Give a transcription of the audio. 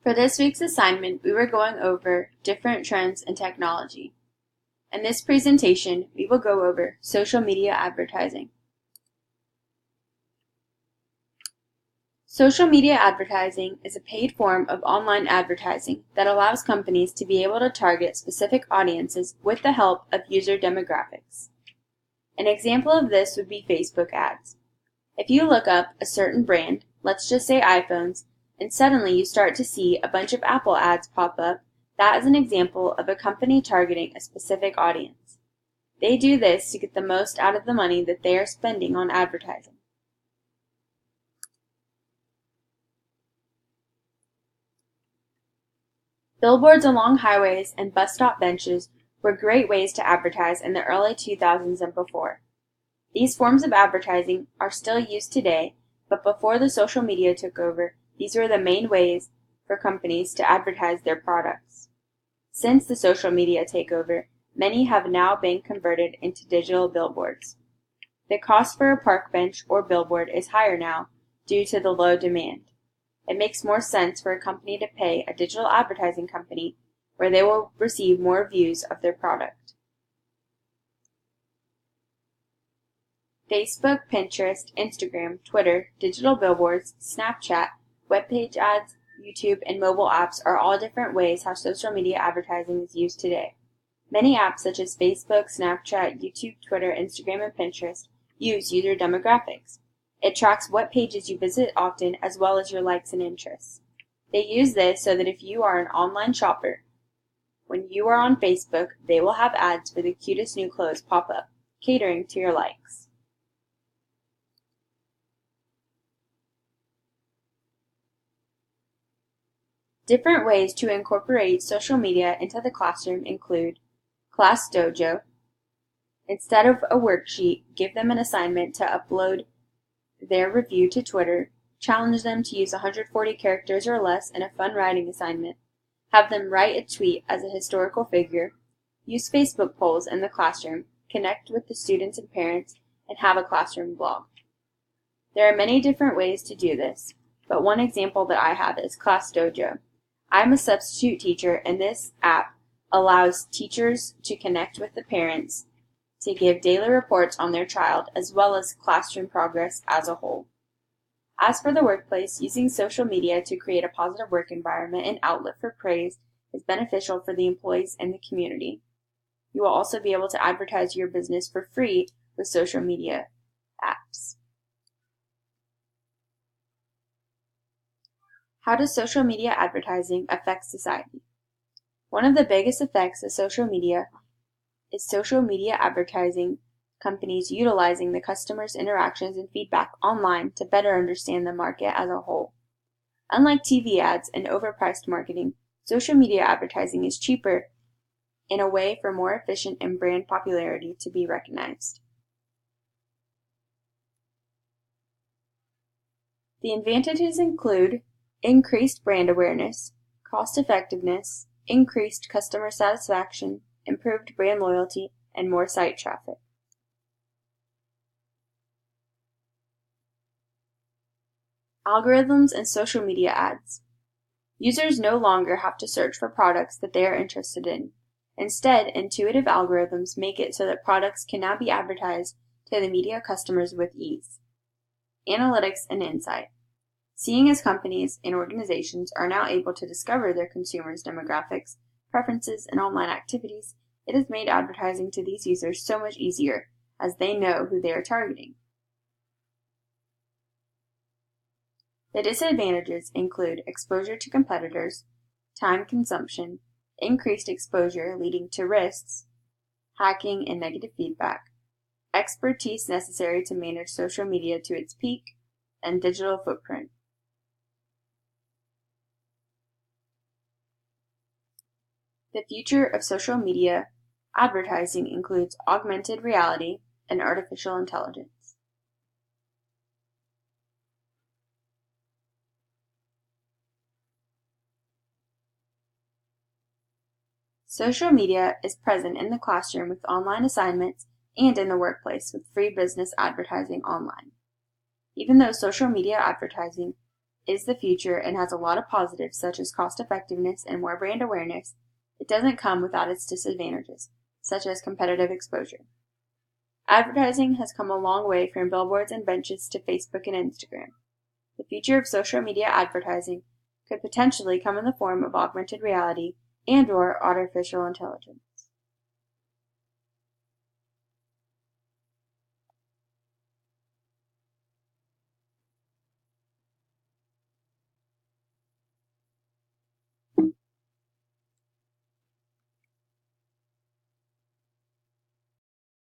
For this week's assignment, we were going over different trends in technology. In this presentation, we will go over social media advertising. Social media advertising is a paid form of online advertising that allows companies to be able to target specific audiences with the help of user demographics. An example of this would be Facebook ads. If you look up a certain brand, let's just say iPhones, and suddenly you start to see a bunch of Apple ads pop up, that is an example of a company targeting a specific audience. They do this to get the most out of the money that they are spending on advertising. Billboards along highways and bus stop benches were great ways to advertise in the early 2000s and before. These forms of advertising are still used today, but before the social media took over, these were the main ways for companies to advertise their products. Since the social media takeover, many have now been converted into digital billboards. The cost for a park bench or billboard is higher now due to the low demand. It makes more sense for a company to pay a digital advertising company where they will receive more views of their product. Facebook, Pinterest, Instagram, Twitter, digital billboards, Snapchat, web page ads, YouTube, and mobile apps are all different ways how social media advertising is used today. Many apps such as Facebook, Snapchat, YouTube, Twitter, Instagram, and Pinterest use user demographics. It tracks what pages you visit often as well as your likes and interests. They use this so that if you are an online shopper, when you are on Facebook, they will have ads for the cutest new clothes pop up, catering to your likes. Different ways to incorporate social media into the classroom include Class Dojo. Instead of a worksheet, give them an assignment to upload their review to Twitter, challenge them to use 140 characters or less in a fun writing assignment, have them write a tweet as a historical figure, use Facebook polls in the classroom, connect with the students and parents, and have a classroom blog. There are many different ways to do this, but one example that I have is Class Dojo. I'm a substitute teacher, and this app allows teachers to connect with the parents to give daily reports on their child as well as classroom progress as a whole. As for the workplace, using social media to create a positive work environment and outlet for praise is beneficial for the employees and the community. You will also be able to advertise your business for free with social media apps. How does social media advertising affect society? One of the biggest effects of social media is social media advertising companies utilizing the customers' interactions and feedback online to better understand the market as a whole. Unlike TV ads and overpriced marketing, social media advertising is cheaper in a way for more efficient and brand popularity to be recognized. The advantages include increased brand awareness, cost effectiveness, increased customer satisfaction, improved brand loyalty, and more site traffic. Algorithms and social media ads. Users no longer have to search for products that they are interested in. Instead, intuitive algorithms make it so that products can now be advertised to the media customers with ease. Analytics and insight. Seeing as companies and organizations are now able to discover their consumers' demographics, preferences, and online activities, it has made advertising to these users so much easier, as they know who they are targeting. The disadvantages include exposure to competitors, time consumption, increased exposure leading to risks, hacking and negative feedback, expertise necessary to manage social media to its peak, and digital footprint. The future of social media advertising includes augmented reality and artificial intelligence. Social media is present in the classroom with online assignments and in the workplace with free business advertising online. Even though social media advertising is the future and has a lot of positives such as cost effectiveness and more brand awareness, it doesn't come without its disadvantages, such as competitive exposure. Advertising has come a long way from billboards and benches to Facebook and Instagram. The future of social media advertising could potentially come in the form of augmented reality and/or artificial intelligence.